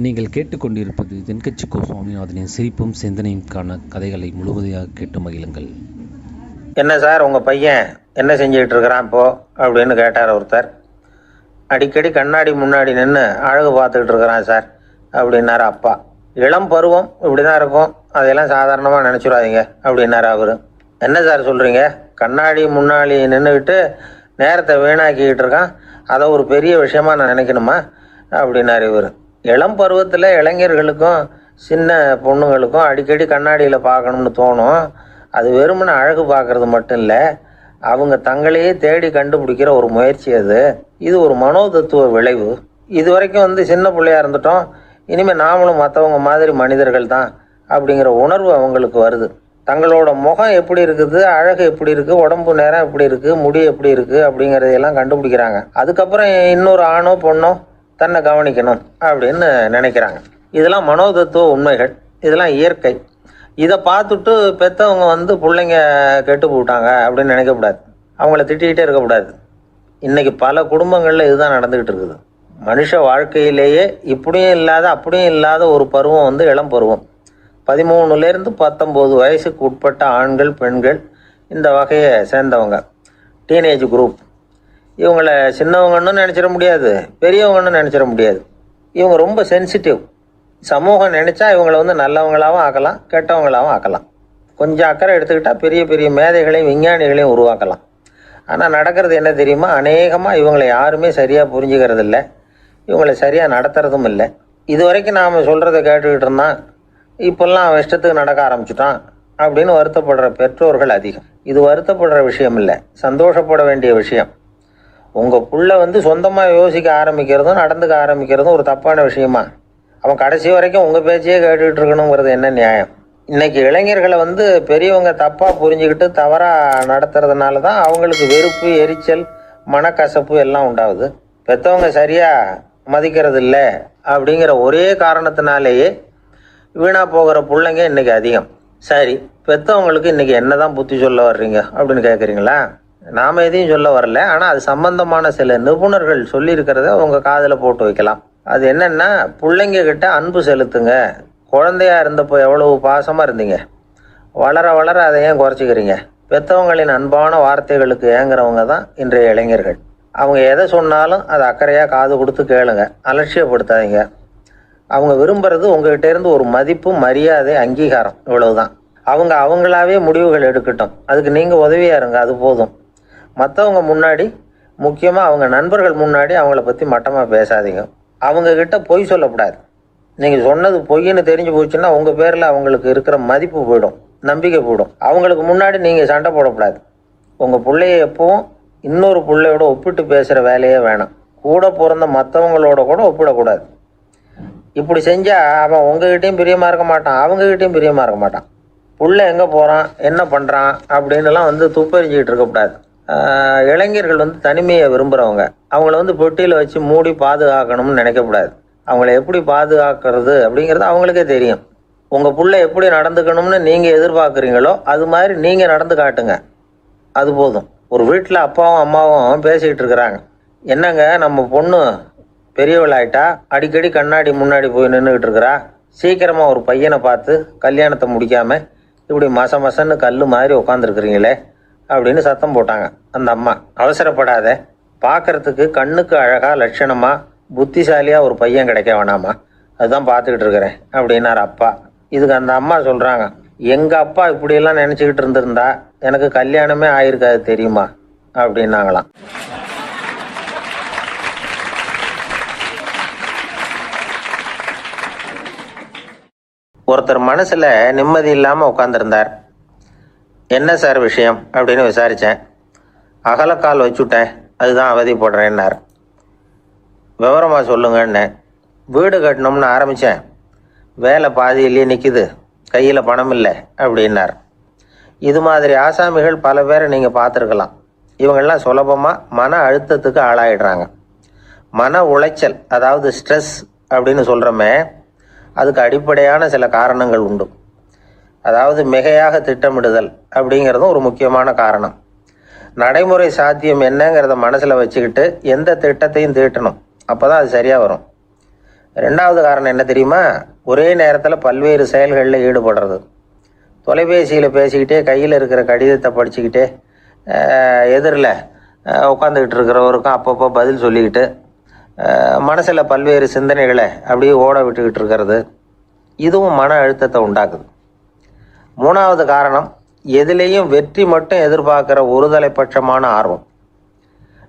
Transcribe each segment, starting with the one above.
நீங்கள் கேட்டுக்கொண்டிருப்பது தென்கட்சி கோ சுவாமிநாதனின் சிரிப்பும் சிந்தனையும்கான கதைகளை முழுவதையாக கேட்டு மகிழுங்கள். என்ன சார் உங்கள் பையன் என்ன செஞ்சுக்கிட்டு இருக்கிறான் இப்போ அப்படின்னு கேட்டார் ஒருத்தர். அடிக்கடி கண்ணாடி முன்னாடி நின்று அழகு பார்த்துக்கிட்டு இருக்கிறான் சார் அப்படின்னாரு அப்பா. இளம் பருவம் இப்படி தான் இருக்கும், அதையெல்லாம் சாதாரணமாக நினச்சிடாதீங்க அப்படின்னாரு அவர். என்ன சார் சொல்கிறீங்க, கண்ணாடி முன்னாடி நின்றுக்கிட்டு நேரத்தை வீணாக்கிக்கிட்டு இருக்கான், அதை ஒரு பெரிய விஷயமா நான் நினைக்கணுமா அப்படின்னாரு இவர். இளம் பருவத்தில் இளைஞர்களுக்கும் சின்ன பொண்ணுங்களுக்கும் அடிக்கடி கண்ணாடியில் பார்க்கணும்னு தோணும். அது வெறுமனே அழகு பார்க்கறது மட்டும் இல்லை, அவங்க தங்களையே தேடி கண்டுபிடிக்கிற ஒரு முயற்சி அது. இது ஒரு மனோதத்துவ விளைவு. இது வரைக்கும் சின்ன பிள்ளையாக இருந்துட்டோம், இனிமேல் நாமளும் மற்றவங்க மாதிரி மனிதர்கள் தான் அப்படிங்கிற உணர்வு அவங்களுக்கு வருது. தங்களோட முகம் எப்படி இருக்குது, அழகு எப்படி இருக்குது, உடம்பு நேரம் எப்படி இருக்குது, முடி எப்படி இருக்குது அப்படிங்கிறதையெல்லாம் கண்டுபிடிக்கிறாங்க. அதுக்கப்புறம் இன்னொரு ஆணோ பொண்ணோ தன்னை கவனிக்கணும் அப்படின்னு நினைக்கிறாங்க. இதெல்லாம் மனோதத்துவ உண்மைகள், இதெல்லாம் இயற்கை. இதை பார்த்துட்டு பெற்றவங்க பிள்ளைங்க கெட்டு போட்டாங்க அப்படின்னு நினைக்கக்கூடாது, அவங்கள திட்டிக்கிட்டே இருக்கக்கூடாது. இன்றைக்கி பல குடும்பங்களில் இதுதான் நடந்துக்கிட்டு இருக்குது. மனுஷ வாழ்க்கையிலேயே இப்படியும் இல்லாத அப்படியும் இல்லாத ஒரு பருவம் இளம் பருவம். 13லேருந்து 19 வயசுக்கு உட்பட்ட ஆண்கள் பெண்கள் இந்த வகையை சேர்ந்தவங்க, டீனேஜ் குரூப். இவங்களை சின்னவங்கன்னு நினச்சிட முடியாது, பெரியவங்கன்னு நினச்சிட முடியாது. இவங்க ரொம்ப சென்சிட்டிவ். சமூகம் நினச்சா இவங்களை நல்லவங்களாகவும் ஆக்கலாம், கெட்டவங்களாகவும் ஆக்கலாம். கொஞ்சம் அக்கறை எடுத்துக்கிட்டால் பெரிய பெரிய மேதைகளையும் விஞ்ஞானிகளையும் உருவாக்கலாம். ஆனால் நடக்கிறது என்ன தெரியுமா, அநேகமாக இவங்களை யாருமே சரியாக புரிஞ்சுக்கிறது இல்லை, இவங்களை சரியாக நடத்துறதும் இல்லை. இது வரைக்கும் நாம் சொல்கிறத கேட்டுக்கிட்டு இருந்தான், இப்போல்லாம் அவன் இஷ்டத்துக்கு நடக்க ஆரம்பிச்சிட்டான் அப்படின்னு வருத்தப்படுற பெற்றோர்கள் அதிகம். இது வருத்தப்படுற விஷயம் இல்லை, சந்தோஷப்பட வேண்டிய விஷயம். உங்கள் புள்ள சொந்தமாக யோசிக்க ஆரம்பிக்கிறதும் நடந்துக்க ஆரம்பிக்கிறதும் ஒரு தப்பான விஷயமா? அவன் கடைசி வரைக்கும் உங்கள் பேச்சையே கேட்டுக்கிட்டு இருக்கணுங்கிறது என்ன நியாயம்? இன்றைக்கி இளைஞர்களை பெரியவங்க தப்பாக புரிஞ்சுக்கிட்டு தவறாக நடத்துறதுனால தான் அவங்களுக்கு வெறுப்பு, எரிச்சல், மனக்கசப்பு எல்லாம் உண்டாகுது. பெற்றவங்க சரியாக மதிக்கிறது இல்லை அப்படிங்கிற ஒரே காரணத்தினாலேயே வீணாக போகிற பிள்ளைங்க இன்றைக்கி அதிகம். சரி, பெற்றவங்களுக்கு இன்றைக்கி என்ன தான் புத்தி சொல்ல வர்றீங்க அப்படின்னு கேட்குறீங்களா? நாம் எதையும் சொல்ல வரல, ஆனால் அது சம்பந்தமான சில நிபுணர்கள் சொல்லியிருக்கிறத உங்கள் காதில் போட்டு வைக்கலாம். அது என்னென்னா, பிள்ளைங்க கிட்ட அன்பு செலுத்துங்க. குழந்தையா இருந்தப்போ எவ்வளவு பாசமாக இருந்தீங்க, வளர வளர அதை ஏன் குறைச்சிக்கிறீங்க? பெற்றவங்களின் அன்பான வார்த்தைகளுக்கு ஏங்குறவங்க தான் இன்றைய இளைஞர்கள். அவங்க எதை சொன்னாலும் அதை அக்கறையாக காது கொடுத்து கேளுங்க, அலட்சியப்படுத்தாதீங்க. அவங்க விரும்புகிறது உங்ககிட்ட இருந்து ஒரு மதிப்பு, மரியாதை, அங்கீகாரம், இவ்வளவுதான். அவங்க அவங்களாவே முடிவுகள் எடுக்கட்டும், அதுக்கு நீங்கள் உதவியாக இருங்க, அது போதும். மற்றவங்க முன்னாடி, முக்கியமாக அவங்க நண்பர்கள் முன்னாடி அவங்கள பற்றி மட்டமாக பேசாதீங்க. அவங்கக்கிட்ட பொய் சொல்லக்கூடாது. நீங்கள் சொன்னது பொய்ன்னு தெரிஞ்சு போச்சுன்னா உங்கள் பேரில் அவங்களுக்கு இருக்கிற மதிப்பு போயிடும், நம்பிக்கை போயிடும். அவங்களுக்கு முன்னாடி நீங்கள் சண்டை போடக்கூடாது. உங்கள் பிள்ளைய எப்பவும் இன்னொரு பிள்ளையோட ஒப்பிட்டு பேசுகிற வேலையே வேணாம். கூட பிறந்த மற்றவங்களோட கூட ஒப்பிடக்கூடாது. இப்படி செஞ்சால் அவன் உங்ககிட்டையும் பிரியமாக இருக்க மாட்டான், அவங்ககிட்டையும் பிரியமாக இருக்க மாட்டான். புள்ள எங்கே போகிறான், என்ன பண்ணுறான் அப்படின்னுலாம் துப்பறிஞ்சிக்கிட்டு இருக்கக்கூடாது. இளைஞர்கள் தனிமையை விரும்புகிறவங்க. அவங்கள பெட்டியில் வச்சு மூடி பாதுகாக்கணும்னு நினைக்கக்கூடாது. அவங்கள எப்படி பாதுகாக்கிறது அப்படிங்கிறது அவங்களுக்கே தெரியும். உங்கள் புள்ள எப்படி நடந்துக்கணும்னு நீங்கள் எதிர்பார்க்குறீங்களோ அது மாதிரி நீங்கள் நடந்து காட்டுங்க, அது போதும். ஒரு வீட்டில் அப்பாவும் அம்மாவும் பேசிக்கிட்டு இருக்கிறாங்க. என்னங்க, நம்ம பொண்ணு பெரியவளாயிட்டா, அடிக்கடி கண்ணாடி முன்னாடி போய் நின்றுக்கிட்டு இருக்கிறா, சீக்கிரமாக ஒரு பையனை பார்த்து கல்யாணத்தை முடிக்காமல் இப்படி மசன்னு கல் மாதிரி உட்காந்துருக்குறீங்களே அப்படின்னு சத்தம் போட்டாங்க அந்த அம்மா. அவசரப்படாத, பார்க்குறதுக்கு கண்ணுக்கு அழகாக லட்சணமாக புத்திசாலியாக ஒரு பையன் கிடைக்க வேணாமா, அதுதான் பார்த்துக்கிட்டு இருக்கிறேன் அப்படின்னார் அப்பா. இதுக்கு அந்த அம்மா சொல்கிறாங்க, எங்கள் அப்பா இப்படியெல்லாம் நினச்சிக்கிட்டு இருந்திருந்தா எனக்கு கல்யாணமே ஆயிருக்காது தெரியுமா அப்படின்னாங்களாம். ஒருத்தர் மனசில் நிம்மதி இல்லாமல் உட்காந்துருந்தார். என்ன சார் விஷயம் அப்படின்னு விசாரித்தேன். அகலக்கால் வச்சுட்டேன், அதுதான் அவதிப்படுறேன்னார். விவரமாக சொல்லுங்கன்னு. வீடு கட்டணும்னு ஆரம்பித்தேன், வேலை பாதியிலேயே நிற்கிது, கையில் பணம் இல்லை அப்படின்னார். இது மாதிரி ஆசாமிகள் பல பேரை நீங்கள் பார்த்துருக்கலாம். இவங்கெல்லாம் சுலபமாக மன அழுத்தத்துக்கு ஆளாயிடுறாங்க. மன உளைச்சல், அதாவது ஸ்ட்ரெஸ் அப்படின்னு சொல்கிறோமே, அதுக்கு அடிப்படையான சில காரணங்கள் உண்டு. அதாவது மிகையாக திட்டமிடுதல் அப்படிங்கிறதும் ஒரு முக்கியமான காரணம். நடைமுறை சாத்தியம் என்னங்கிறத மனசில் வச்சுக்கிட்டு எந்த திட்டத்தையும் தீட்டணும், அப்போ தான் அது சரியாக வரும். ரெண்டாவது காரணம் என்ன தெரியுமா? ஒரே நேரத்தில் பல்வேறு செயல்களில் ஈடுபடுறது. தொலைபேசியில் பேசிக்கிட்டே கையில் இருக்கிற கடிதத்தை படிச்சுக்கிட்டே எதிரில் உட்காந்துக்கிட்டு இருக்கிறவருக்கும் அப்பப்போ பதில் சொல்லிக்கிட்டு மனசில் பல்வேறு சிந்தனைகளை அப்படியே ஓட விட்டுக்கிட்டு இருக்கிறது, இதுவும் மன அழுத்தத்தை உண்டாக்குது. மூணாவது காரணம், எதுலேயும் வெற்றி மட்டும் எதிர்பார்க்குற ஒருதலைப்பட்சமான ஆர்வம்.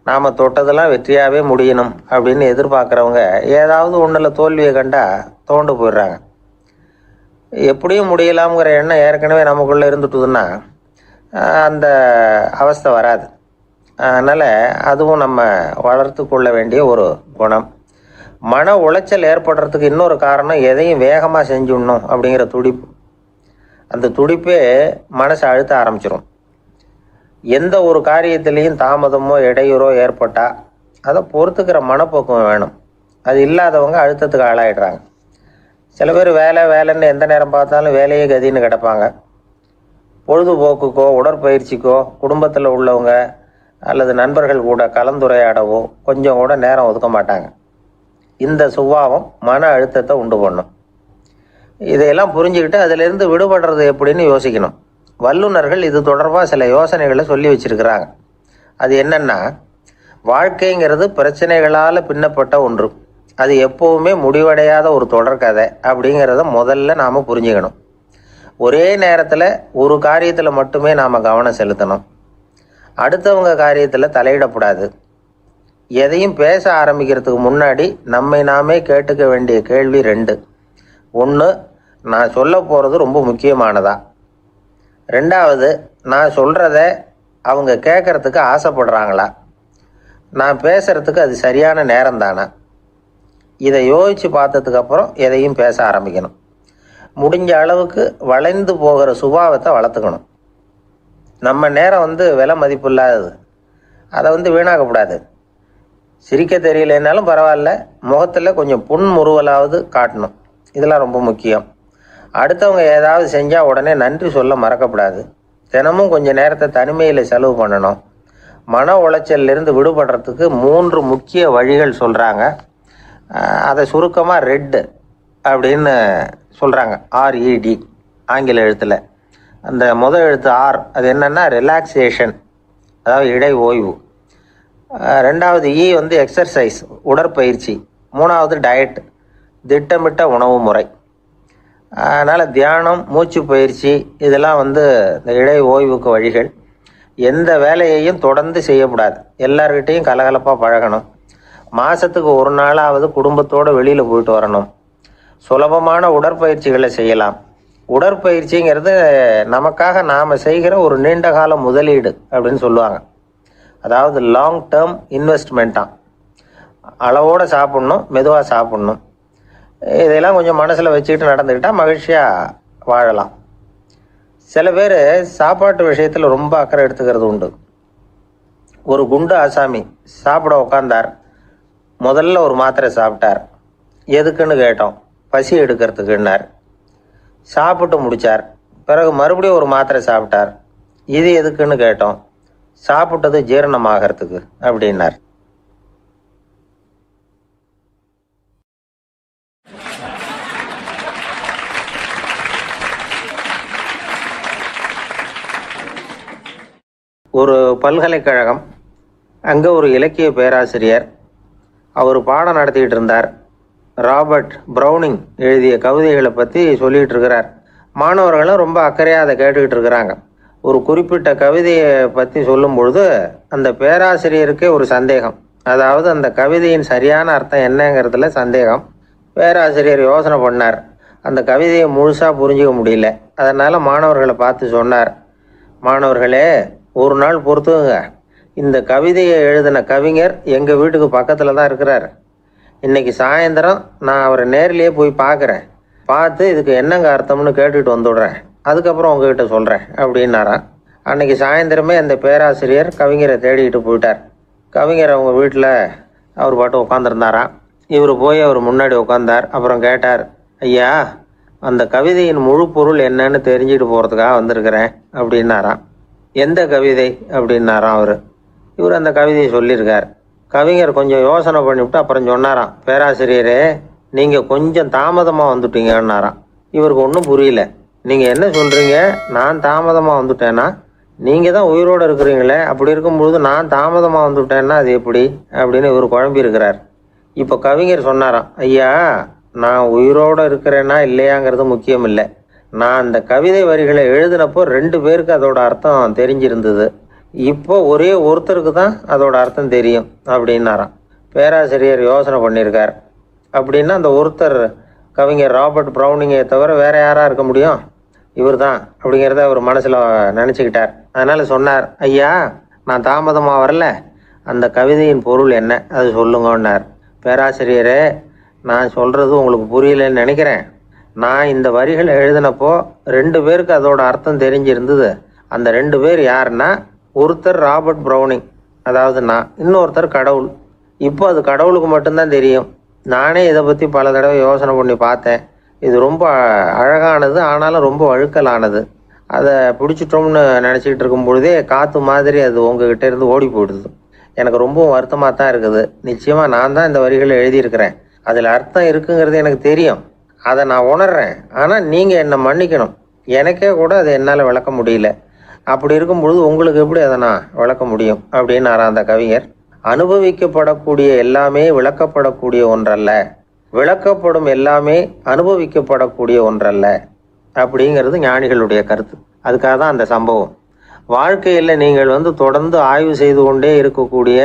நாம் தொட்டதெல்லாம் வெற்றியாகவே முடியணும் அப்படின்னு எதிர்பார்க்குறவங்க ஏதாவது ஒன்றில் தோல்வியை கண்டால் தோண்டு போயிடுறாங்க. எப்படியும் முடியலாம்ங்கிற எண்ணம் ஏற்கனவே நமக்குள்ளே இருந்துட்டுதுன்னா அந்த அவஸ்தை வராது. அதனால் அதுவும் நம்ம வளர்த்து கொள்ள வேண்டிய ஒரு குணம். மன உளைச்சல் ஏற்படுறதுக்கு இன்னொரு காரணம், எதையும் வேகமாக செஞ்சுடணும் அப்படிங்கிற துடிப்பு. அந்த துடிப்பே மனசை அழுத்த ஆரம்பிச்சிடும். எந்த ஒரு காரியத்திலையும் தாமதமோ இடையூறோ ஏற்பட்டால் அதை பொறுத்துக்கிற மனப்போக்கம் வேணும். அது இல்லாதவங்க அழுத்தத்துக்கு ஆளாயிடுறாங்க. சில பேர் வேலைன்னு எந்த நேரம் பார்த்தாலும் வேலையே கதின்னு கிடப்பாங்க. பொழுதுபோக்குக்கோ உடற்பயிற்சிக்கோ குடும்பத்தில் உள்ளவங்க அல்லது நண்பர்கள் கூட கலந்துரையாடவோ கொஞ்சம் கூட நேரம் ஒதுக்க மாட்டாங்க. இந்த சுபாவம் மன அழுத்தத்தை உண்டு பண்ணும். இதையெல்லாம் புரிஞ்சுக்கிட்டு அதிலிருந்து விடுபடுறது எப்படின்னு யோசிக்கணும். வல்லுநர்கள் இது தொடர்பாக சில யோசனைகளை சொல்லி வச்சிருக்கிறாங்க. அது என்னன்னா, வாழ்க்கைங்கிறது பிரச்சனைகளால் பின்னப்பட்ட ஒன்று. அது எப்போவுமே முடிவடையாத ஒரு தொடர்கதை அப்படிங்கிறத முதல்ல நாம் புரிஞ்சுக்கணும். ஒரே நேரத்தில் ஒரு காரியத்தில் மட்டுமே நாம் கவனம் செலுத்தணும். அடுத்தவங்க காரியத்தில் தலையிடக்கூடாது. எதையும் பேச ஆரம்பிக்கிறதுக்கு முன்னாடி நம்மை நாமே கேட்டுக்க வேண்டிய கேள்வி 2. 1, நான் சொல்ல போகிறது ரொம்ப முக்கியமானதா? 2வது, நான் சொல்கிறத அவங்க கேட்குறதுக்கு ஆசைப்படுறாங்களா? நான் பேசுகிறதுக்கு அது சரியான நேரம் தானா? இதை யோசித்து பார்த்ததுக்கப்புறம் எதையும் பேச ஆரம்பிக்கணும். முடிஞ்ச அளவுக்கு வளைந்து போகிற சுபாவத்தை வளர்த்துக்கணும். நம்ம நேரம் விலை மதிப்பு இல்லாதது. அதை வீணாக்கக்கூடாது. சிரிக்க தெரியலனாலும் பரவாயில்ல, முகத்தில் கொஞ்சம் புன்முறுவலாவது காட்டணும். இதெல்லாம் ரொம்ப முக்கியம். அடுத்தவங்க ஏதாவது செஞ்சால் உடனே நன்றி சொல்ல மறக்கக்கூடாது. தினமும் கொஞ்சம் நேரத்தை தனிமையில் செலவு பண்ணணும். மன உளைச்சலிருந்து விடுபடுறதுக்கு 3 முக்கிய வழிகள் சொல்கிறாங்க. அதை சுருக்கமாக ரெட் அப்படின்னு சொல்கிறாங்க. RED ஆங்கில எழுத்தில். அந்த முதல் எழுத்து R, அது என்னென்னா ரிலாக்ஸேஷன், அதாவது இடை ஓய்வு. 2வது E எக்ஸர்சைஸ், உடற்பயிற்சி. 3வது டயட், திட்டமிட்ட உணவு முறை. அதனால் தியானம், மூச்சு பயிற்சி இதெல்லாம் இந்த இடை ஓய்வுக்கு வழிகள். எந்த வேலையையும் தொடர்ந்து செய்யக்கூடாது. எல்லார்கிட்டையும் கலகலப்பாக பழகணும். மாதத்துக்கு ஒரு நாளாவது குடும்பத்தோடு வெளியில் போயிட்டு வரணும். சுலபமான உடற்பயிற்சிகளை செய்யலாம். உடற்பயிற்சிங்கிறது நமக்காக நாம் செய்கிற ஒரு நீண்டகால முதலீடு அப்படின்னு சொல்லுவாங்க. அதாவது லாங் டேர்ம் இன்வெஸ்ட்மெண்ட்டாக. அளவோடு சாப்பிட்ணும், மெதுவாக சாப்பிட்ணும். இதெல்லாம் கொஞ்சம் மனசில் வச்சுக்கிட்டு நடந்துக்கிட்டால் மகிழ்ச்சியாக வாழலாம். சில பேர் சாப்பாட்டு விஷயத்தில் ரொம்ப அக்கறை எடுத்துக்கிறது உண்டு. ஒரு குண்டு ஆசாமி சாப்பிட உட்காந்தார். முதல்ல ஒரு மாத்திரை சாப்பிட்டார். எதுக்குன்னு கேட்டோம். பசி எடுக்கிறதுக்குன்னார். சாப்பிட்டு முடித்தார். பிறகு மறுபடியும் ஒரு மாத்திரை சாப்பிட்டார். இது எதுக்குன்னு கேட்டோம். சாப்பிட்டது ஜீரணமாகறதுக்கு அப்படின்னார். ஒரு பல்கலைக்கழகம், அங்கே ஒரு இலக்கிய பேராசிரியர், அவர் பாடம் நடத்திக்கிட்டு இருந்தார். ராபர்ட் ப்ரௌனிங் எழுதிய கவிதைகளை பற்றி சொல்லிகிட்டு இருக்கிறார். மாணவர்களும் ரொம்ப அக்கறையாக அதை கேட்டுக்கிட்டு இருக்கிறாங்க. ஒரு குறிப்பிட்ட கவிதையை பற்றி சொல்லும் பொழுது அந்த பேராசிரியருக்கே ஒரு சந்தேகம். அதாவது அந்த கவிதையின் சரியான அர்த்தம் என்னங்கிறதுல சந்தேகம். பேராசிரியர் யோசனை பண்ணார். அந்த கவிதையை முழுசாக புரிஞ்சிக்க முடியல. அதனால் மாணவர்களை பார்த்து சொன்னார், மாணவர்களே, ஒரு நாள் பொறுத்துங்க. இந்த கவிதையை எழுதின கவிஞர் எங்கள் வீட்டுக்கு பக்கத்தில் தான் இருக்கிறார். இன்றைக்கி சாயந்தரம் நான் அவரை நேரிலேயே போய் பார்க்குறேன். பார்த்து இதுக்கு என்னங்க அர்த்தம்னு கேட்டுட்டு வந்துடுறேன். அதுக்கப்புறம் உங்ககிட்ட சொல்கிறேன் அப்படின்னாராம். அன்றைக்கி சாயந்தரமே அந்த பேராசிரியர் கவிஞரை தேடிக்கிட்டு போயிட்டார். கவிஞர் அவங்க வீட்டில் அவர் பாட்டு உட்காந்துருந்தாராம். இவர் போய் அவர் முன்னாடி உட்காந்தார். அப்புறம் கேட்டார், ஐயா, அந்த கவிதையின் முழு பொருள் என்னன்னு தெரிஞ்சுட்டு போகிறதுக்காக வந்திருக்கிறேன் அப்படின்னாராம். எந்த கவிதை அப்படின்னாராம் அவர். அந்த கவிதையை சொல்லியிருக்கார். கவிஞர் கொஞ்சம் யோசனை பண்ணிவிட்டு அப்புறம் சொன்னாராம், பேராசிரியரே, நீங்கள் கொஞ்சம் தாமதமாக வந்துட்டீங்கன்னாராம். இவருக்கு ஒன்றும் புரியல. நீங்கள் என்ன சொல்கிறீங்க? நான் தாமதமாக வந்துட்டேன்னா? நீங்கள் தான் உயிரோடு இருக்கிறீங்களே, அப்படி இருக்கும்பொழுது நான் தாமதமாக வந்துவிட்டேன்னா அது எப்படி அப்படின்னு இவர் குழம்பி இருக்கிறார். இப்போ கவிஞர் சொன்னாராம், ஐயா, நான் உயிரோடு இருக்கிறேன்னா இல்லையாங்கிறது முக்கியம் இல்லை. நான் அந்த கவிதை வரிகளை எழுதினப்போ 2 பேருக்கு அதோட அர்த்தம் தெரிஞ்சிருந்தது. இப்போ ஒரே ஒருத்தருக்கு தான் அதோட அர்த்தம் தெரியும் அப்படின்னாராம். பேராசிரியர் யோசனை பண்ணியிருக்கார். அப்படின்னா அந்த ஒருத்தர் கவிஞர் ராபர்ட் ப்ரௌனிங்கை தவிர வேற யாராக இருக்க முடியும்? இவர் தான் அப்படிங்கிறத அவர் மனசில் நினச்சிக்கிட்டார். அதனால் சொன்னார், ஐயா, நான் தாமதமாக வரல, அந்த கவிதையின் பொருள் என்ன அது சொல்லுங்கன்னார். பேராசிரியரே, நான் சொல்கிறது உங்களுக்கு புரியலன்னு நினைக்கிறேன். நான் இந்த வரிகள் எழுதினப்போ 2 பேருக்கு அதோட அர்த்தம் தெரிஞ்சிருந்தது. அந்த 2 பேர் யாருன்னா, ஒருத்தர் ராபர்ட் ப்ரௌனிங், அதாவது நான், இன்னொருத்தர் கடவுள். இப்போ அது கடவுளுக்கு மட்டும்தான் தெரியும். நானே இதை பற்றி பல தடவை யோசனை பண்ணி பார்த்தேன். இது ரொம்ப அழகானது, ஆனாலும் ரொம்ப வழுக்கலானது. அதை பிடிச்சிட்டோம்னு நினச்சிக்கிட்டு இருக்கும் பொழுதே காற்று மாதிரி அது உங்ககிட்ட இருந்து ஓடி போயிடுது. எனக்கு ரொம்பவும் வருத்தமாக தான் இருக்குது. நிச்சயமாக நான் தான் இந்த வரிகளை எழுதியிருக்கிறேன். அதில் அர்த்தம் இருக்குங்கிறது எனக்கு தெரியும். அதை நான் உணர்றேன். ஆனால் நீங்கள் என்னை மன்னிக்கணும். எனக்கே கூட அதை என்னால் விளக்க முடியல. அப்படி இருக்கும் பொழுது உங்களுக்கு எப்படி அதை நான் விளக்க முடியும் அப்படின்னாரா அந்த கவிஞர். அனுபவிக்கப்படக்கூடிய எல்லாமே விளக்கப்படக்கூடிய ஒன்றல்ல, விளக்கப்படும் எல்லாமே அனுபவிக்கப்படக்கூடிய ஒன்றல்ல அப்படிங்கிறது ஞானிகளுடைய கருத்து. அதுக்காக தான் அந்த சம்பவம். வாழ்க்கையில் நீங்கள் தொடர்ந்து ஆய்வு செய்து கொண்டே இருக்கக்கூடிய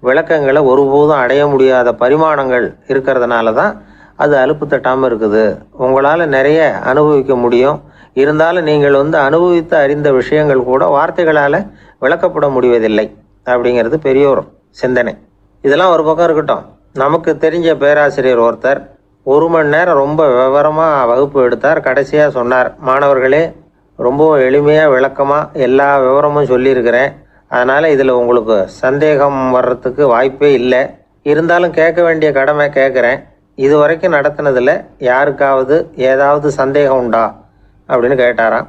விளக்கங்களை ஒருபோதும் அடைய முடியாத பரிமாணங்கள் இருக்கிறதுனால தான் அது அலுப்பு தட்டாமல் இருக்குது. உங்களால் நிறைய அனுபவிக்க முடியும். இருந்தாலும் நீங்கள் அனுபவித்து அறிந்த விஷயங்கள் கூட வார்த்தைகளால் விளக்கப்பட முடிவதில்லை அப்படிங்கிறது பெரியோர் சிந்தனை. இதெல்லாம் ஒரு பக்கம் இருக்கட்டும். நமக்கு தெரிஞ்ச பேராசிரியர் ஒருத்தர் 1 மணி நேரம் ரொம்ப விவரமாக வகுப்பு எடுத்தார். கடைசியாக சொன்னார், மாணவர்களே, ரொம்ப எளிமையாக விளக்கமாக எல்லா விவரமும் சொல்லியிருக்கிறேன். அதனால் இதில் உங்களுக்கு சந்தேகம் வர்றதுக்கு வாய்ப்பே இல்லை. இருந்தாலும் கேட்க வேண்டிய கடமை கேட்குறேன். இது வரைக்கும் நடத்தினதில் யாருக்காவது ஏதாவது சந்தேகம் உண்டா அப்படின்னு கேட்டாராம்.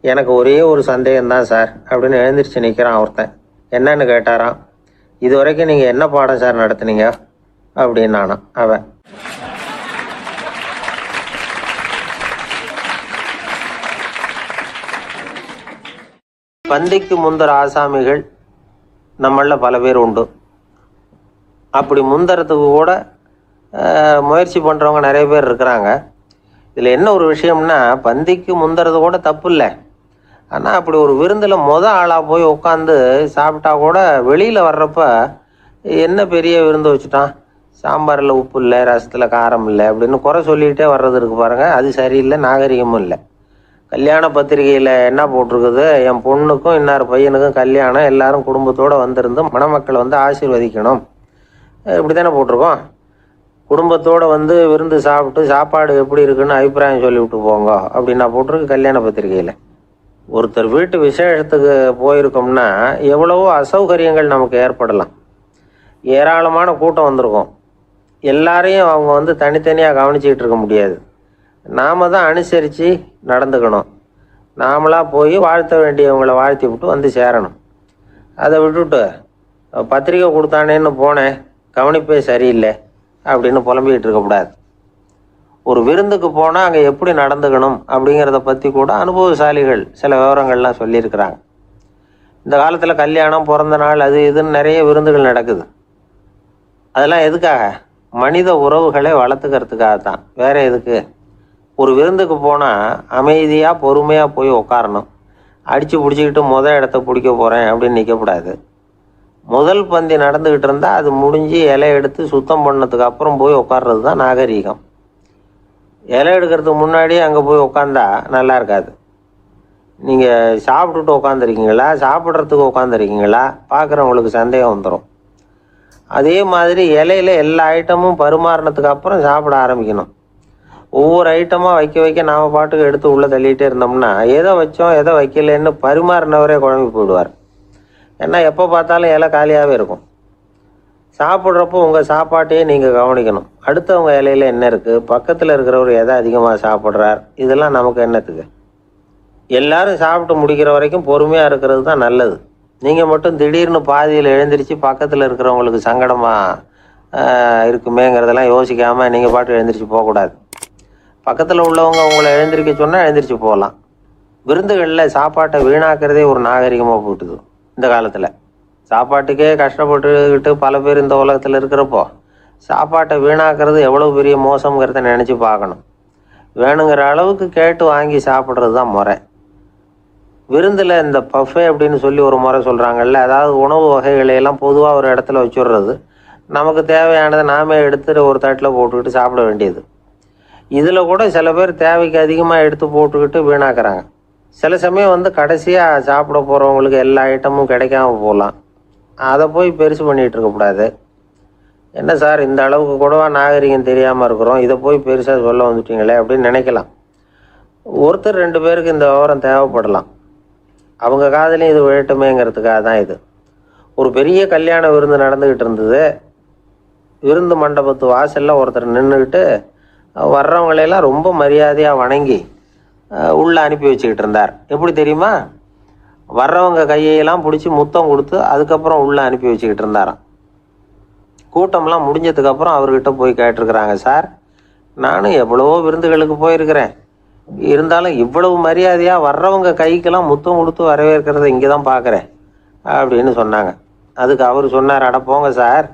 எனக்கு ஒரே ஒரு சந்தேகம்தான் சார் அப்படின்னு எழுந்திரிச்சு நிற்கிறான் ஒருத்தன். என்னன்னு கேட்டாராம். இது வரைக்கும் நீங்கள் என்ன பாடம் சார் நடத்துனீங்க அப்படின்னானா அவன். பந்திக்கு முந்தர ஆசாமிகள் நம்மளில் பல பேர் உண்டு. அப்படி முந்தறதுக்கு கூட முயற்சி பண்ணுறவங்க நிறைய பேர் இருக்கிறாங்க. இதில் என்ன ஒரு விஷயம்னா, பந்திக்கு முந்தறது கூட தப்பு இல்லை. ஆனால் அப்படி ஒரு விருந்தில் ஆளாக போய் உட்காந்து சாப்பிட்டா கூட வெளியில் வர்றப்ப என்ன பெரிய விருந்து வச்சுட்டான், சாம்பாரில் உப்பு இல்லை, ரசத்தில் காரம் இல்லை அப்படின்னு குறை சொல்லிக்கிட்டே வர்றது இருக்குது பாருங்கள். அது சரியில்லை, நாகரிகமும் இல்லை. கல்யாண பத்திரிகையில் என்ன போட்டிருக்குது, என் பொண்ணுக்கும் இன்னார் பையனுக்கும் கல்யாணம், எல்லாரும் குடும்பத்தோடு வந்திருந்து மணமக்களை ஆசீர்வதிக்கணும், இப்படி தானே போட்டிருக்கோம். குடும்பத்தோடு விருந்து சாப்பிட்டு சாப்பாடு எப்படி இருக்குன்னு அபிப்பிராயம் சொல்லிவிட்டு போங்க அப்படின்னா போட்டிருக்கு கல்யாண பத்திரிகையில். ஒருத்தர் வீட்டு விசேஷத்துக்கு போயிருக்கோம்னா எவ்வளவோ அசௌகரியங்கள் நமக்கு ஏற்படலாம். ஏராளமான கூட்டம் வந்திருக்கும். எல்லாரையும் அவங்க தனித்தனியாக கவனிச்சிக்கிட்டு இருக்க முடியாது. நாம் தான் அனுசரித்து நடந்துக்கணும். நாமளாக போய் வாழ்த்த வேண்டியவங்களை வாழ்த்தி விட்டு சேரணும். அதை விட்டுட்டு பத்திரிக்கை கொடுத்தானேன்னு போனேன், கவனிப்பே சரியில்லை அப்படின்னு புலம்பிக்கிட்டு இருக்கக்கூடாது. ஒரு விருந்துக்கு போனால் அங்கே எப்படி நடந்துக்கணும் அப்படிங்கிறத பற்றி கூட அனுபவசாலிகள் சில விவரங்கள்லாம் சொல்லியிருக்கிறாங்க. இந்த காலத்தில் கல்யாணம், பிறந்த நாள், அது இதுன்னு நிறைய விருந்துகள் நடக்குது. அதெல்லாம் எதுக்காக? மனித உறவுகளை வளர்த்துக்கிறதுக்காக தான், வேற எதுக்கு? ஒரு விருந்துக்கு போனால் அமைதியாக பொறுமையாக போய் உட்காரணும். அடித்து பிடிச்சிக்கிட்டு இடத்த பிடிக்க போகிறேன் அப்படின்னு நிற்கக்கூடாது. முதல் பந்தி நடந்துக்கிட்டு இருந்தால் அது முடிஞ்சு இலை எடுத்து சுத்தம் பண்ணதுக்கு அப்புறம் போய் உட்கார்றது தான் நாகரீகம். இலை எடுக்கிறதுக்கு முன்னாடியே அங்கே போய் உட்காந்தா நல்லா இருக்காது. நீங்கள் சாப்பிட்டுட்டு உட்காந்துருக்கீங்களா, சாப்பிட்றதுக்கு உட்காந்துருக்கீங்களா, பார்க்குறவங்களுக்கு சந்தேகம் வந்துடும். அதே மாதிரி இலையில எல்லா ஐட்டமும் பரிமாறினதுக்கு அப்புறம் சாப்பிட ஆரம்பிக்கணும். ஒவ்வொரு ஐட்டமாக வைக்க நாம் பாட்டுக்கு எடுத்து உள்ளே தள்ளிகிட்டே இருந்தோம்னா எதை வச்சோம் எதை வைக்கலன்னு பரிமாறினவரே குழம்பி போயிடுவார். ஏன்னா எப்போ பார்த்தாலும் இலை காலியாகவே இருக்கும். சாப்பிட்றப்போ உங்கள் சாப்பாட்டையே நீங்கள் கவனிக்கணும். அடுத்தவங்க இலையில் என்ன இருக்குது, பக்கத்தில் இருக்கிறவர் எதை அதிகமாக சாப்பிட்றார், இதெல்லாம் நமக்கு என்னத்துக்கு? எல்லாரும் சாப்பிட்டு முடிக்கிற வரைக்கும் பொறுமையாக இருக்கிறது தான் நல்லது. நீங்கள் மட்டும் திடீர்னு பாதியில் எழுந்திரிச்சு பக்கத்தில் இருக்கிறவங்களுக்கு சங்கடமாக இருக்குமேங்கிறதெல்லாம் யோசிக்காமல் நீங்கள் பாட்டு எழுந்திரிச்சு போகக்கூடாது. பக்கத்தில் உள்ளவங்க உங்களை எழுந்திரிக்க சொன்னால் எழுந்திரிச்சு போகலாம். விருந்துகளில் சாப்பாட்டை வீணாக்கிறதே ஒரு நாகரிகமாக போட்டுது இந்த காலத்தில். சாப்பாட்டுக்கே கஷ்டப்பட்டுக்கிட்டு பல பேர் இந்த உலகத்தில் இருக்கிறப்போ சாப்பாட்டை வீணாக்கிறது எவ்வளோ பெரிய மோசங்கிறத நினச்சி பார்க்கணும். வேணுங்கிற அளவுக்கு கேட்டு வாங்கி சாப்பிட்றது தான் முறை. விருந்தில் இந்த பஃபே அப்படின்னு சொல்லி ஒரு முறை சொல்கிறாங்கல்ல, அதாவது உணவு வகைகளையெல்லாம் பொதுவாக ஒரு இடத்துல வச்சுடுறது, நமக்கு தேவையானதை நாமே எடுத்து ஒரு தட்டில் போட்டுக்கிட்டு சாப்பிட வேண்டியது. இதில் கூட சில பேர் தேவைக்கு அதிகமாக எடுத்து போட்டுக்கிட்டு வீணாக்குறாங்க. சில சமயம் கடைசியாக சாப்பிட போகிறவங்களுக்கு எல்லா ஐட்டமும் கிடைக்காம போகலாம். அதை போய் பெருசு பண்ணிகிட்டு இருக்கக்கூடாது. என்ன சார் இந்த அளவுக்கு கூடவா நாகரிகம் தெரியாமல் இருக்கிறோம், இதை போய் பெருசாக சொல்ல வந்துட்டீங்களே அப்படின்னு நினைக்கலாம். ஒருத்தர் 2 பேருக்கு இந்த விவரம் தேவைப்படலாம். அவங்க காதலையும் இது விழட்டுமேங்கிறதுக்காக தான் இது. ஒரு பெரிய கல்யாண விருந்து நடந்துக்கிட்டு இருந்தது. விருந்து மண்டபத்து வாசலில் ஒருத்தர் நின்றுக்கிட்டு வர்றவங்களையெல்லாம் ரொம்ப மரியாதையாக வணங்கி உள்ளே அனுப்பி வச்சுக்கிட்டு இருந்தார். எப்படி தெரியுமா? வர்றவங்க கையெல்லாம் பிடிச்சி முத்தம் கொடுத்து அதுக்கப்புறம் உள்ளே அனுப்பி வச்சுக்கிட்டு இருந்தாராம். கூட்டம்லாம் முடிஞ்சதுக்கப்புறம் அவர்கிட்ட போய் கேட்டிருக்கிறாங்க, சார் நானும் எவ்வளவோ விருந்துகளுக்கு போயிருக்கிறேன், இருந்தாலும் இவ்வளவு மரியாதையாக வர்றவங்க கைக்கெல்லாம் முத்தம் கொடுத்து வரவேற்கிறத இங்கே தான் பார்க்குறேன் அப்படின்னு சொன்னாங்க. அதுக்கு அவர் சொன்னார், அட போங்க சார்,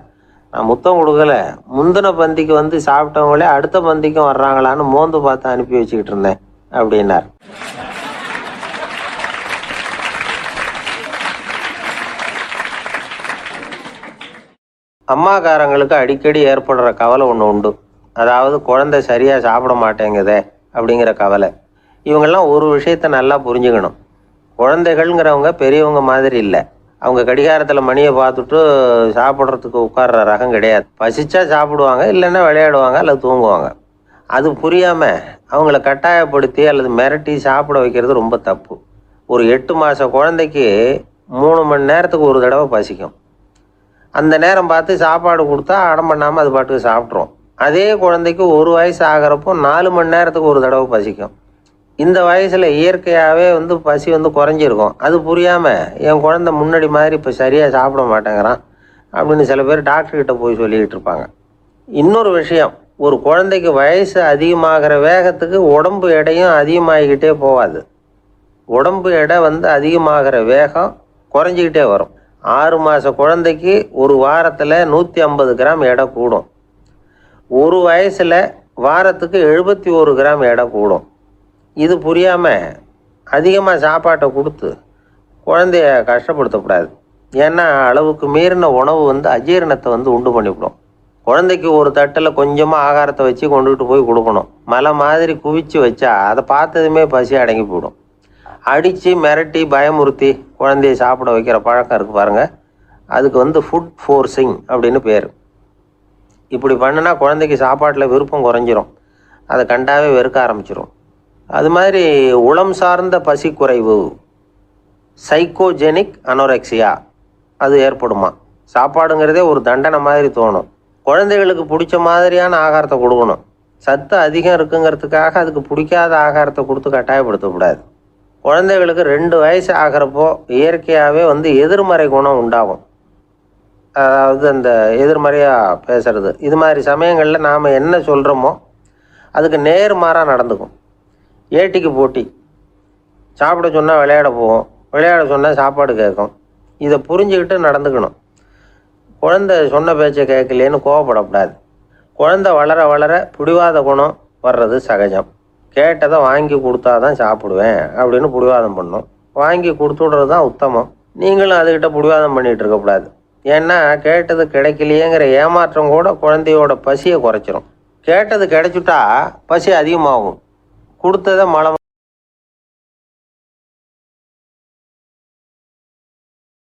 நான் முத்தம் கொடுக்கல, முந்தின பந்திக்கு சாப்பிட்டவங்களே அடுத்த பந்திக்கும் வர்றாங்களான்னு மோந்து பார்த்து அனுப்பி வச்சுக்கிட்டு இருந்தேன் அப்படின்னார். அம்மாக்காரங்களுக்கு அடிக்கடி ஏற்படுற கவலை ஒன்று உண்டு. அதாவது குழந்தை சரியாக சாப்பிட மாட்டேங்குதே அப்படிங்கிற கவலை. இவங்கெல்லாம் ஒரு விஷயத்த நல்லா புரிஞ்சுக்கணும். குழந்தைகள்ங்கிறவங்க பெரியவங்க மாதிரி இல்லை. அவங்க கடிகாரத்தில் மணியை பார்த்துட்டு சாப்பிட்றதுக்கு உட்கார்ற ரகம் கிடையாது. பசிச்சா சாப்பிடுவாங்க, இல்லைன்னா விளையாடுவாங்க அல்லது தூங்குவாங்க. அது புரியாமல் அவங்கள கட்டாயப்படுத்தி அல்லது மிரட்டி சாப்பிட வைக்கிறது ரொம்ப தப்பு. ஒரு 8 மாத குழந்தைக்கு 3 மணி நேரத்துக்கு ஒரு தடவை பசிக்கும். அந்த நேரம் பார்த்து சாப்பாடு கொடுத்தா அடம் பண்ணாமல் அது பாட்டுக்கு சாப்பிட்றோம். அதே குழந்தைக்கு 1 வயசு ஆகிறப்போ 4 மணி நேரத்துக்கு ஒரு தடவை பசிக்கும். இந்த வயசில் இயற்கையாகவே பசி குறைஞ்சிருக்கும். அது புரியாமல் என் குழந்தை முன்னாடி மாதிரி இப்போ சரியாக சாப்பிட மாட்டேங்கிறான் அப்படின்னு சில பேர் டாக்டர்கிட்ட போய் சொல்லிக்கிட்டு இருப்பாங்க. இன்னொரு விஷயம், ஒரு குழந்தைக்கு வயசு அதிகமாகிற வேகத்துக்கு உடம்பு எடையும் அதிகமாகிக்கிட்டே போகாது. உடம்பு எடை அதிகமாகிற வேகம் குறைஞ்சிக்கிட்டே வரும். 6 மாத குழந்தைக்கு ஒரு வாரத்தில் 150 கிராம் எடை கூடும். ஒரு வயசில் வாரத்துக்கு 71 கிராம் எடை கூடும். இது புரியாமல் அதிகமாக சாப்பாட்டை கொடுத்து குழந்தைய கஷ்டப்படுத்தக்கூடாது. ஏன்னா அளவுக்கு மீறின உணவு அஜீரணத்தை உண்டு பண்ணிவிடும். குழந்தைக்கு ஒரு தட்டில் கொஞ்சமாக ஆகாரத்தை வச்சு கொண்டுகிட்டு போய் கொடுக்கணும். மலை மாதிரி குவிச்சு வச்சா அதை பார்த்ததுமே பசி அடங்கி போயிடும். அடித்து மிரட்டி பயமுறுத்தி குழந்தைய சாப்பிட வைக்கிற பழக்கம் இருக்குது பாருங்கள், அதுக்கு ஃபுட் ஃபோர்ஸிங் அப்படின்னு பேர். இப்படி பண்ணினா குழந்தைக்கு சாப்பாட்டில் விருப்பம் குறைஞ்சிரும், அதை கண்டாவே வெறுக்க ஆரம்பிச்சிடும். அது மாதிரி உளம் சார்ந்த பசி குறைவு, சைக்கோஜெனிக் அனோரெக்சியா, அது ஏற்படுமா. சாப்பாடுங்கிறதே ஒரு தண்டனை மாதிரி தோணும். குழந்தைகளுக்கு பிடிச்ச மாதிரியான ஆகாரத்தை கொடுக்கணும். சத்து அதிகம் இருக்குங்கிறதுக்காக அதுக்கு பிடிக்காத ஆகாரத்தை கொடுத்து கட்டாயப்படுத்தக்கூடாது. குழந்தைகளுக்கு 2 வயசு ஆகிறப்போ இயற்கையாகவே எதிர்மறை குணம் உண்டாகும். அதாவது அந்த எதிர்மறையாக பேசுறது. இது மாதிரி சமயங்களில் நாம் என்ன சொல்கிறோமோ அதுக்கு நேர்மாறாக நடந்துக்கும். ஏட்டிக்கு போட்டி. சாப்பிட சொன்னால் விளையாட போவோம், விளையாட சொன்னால் சாப்பாடு கேட்கும். இதை புரிஞ்சுக்கிட்டு நடந்துக்கணும். குழந்தை சொன்ன பேச்சை கேட்கலேன்னு கோவப்படக்கூடாது. குழந்தை வளர வளர பிடிவாத குணம் வர்றது சகஜம். கேட்டதை வாங்கி கொடுத்தா தான் சாப்பிடுவேன் அப்படின்னு பிடிவாதம் பண்ணும். வாங்கி கொடுத்து விடுறது தான் உத்தமம். நீங்களும் அதுக்கிட்ட பிடிவாதம் பண்ணிகிட்டு இருக்கக்கூடாது. ஏன்னா கேட்டது கிடைக்கலையேங்கிற ஏமாற்றம் கூட குழந்தையோட பசியை குறைச்சிரும். கேட்டது கிடைச்சிட்டா பசி அதிகமாகும். கொடுத்ததை மலம்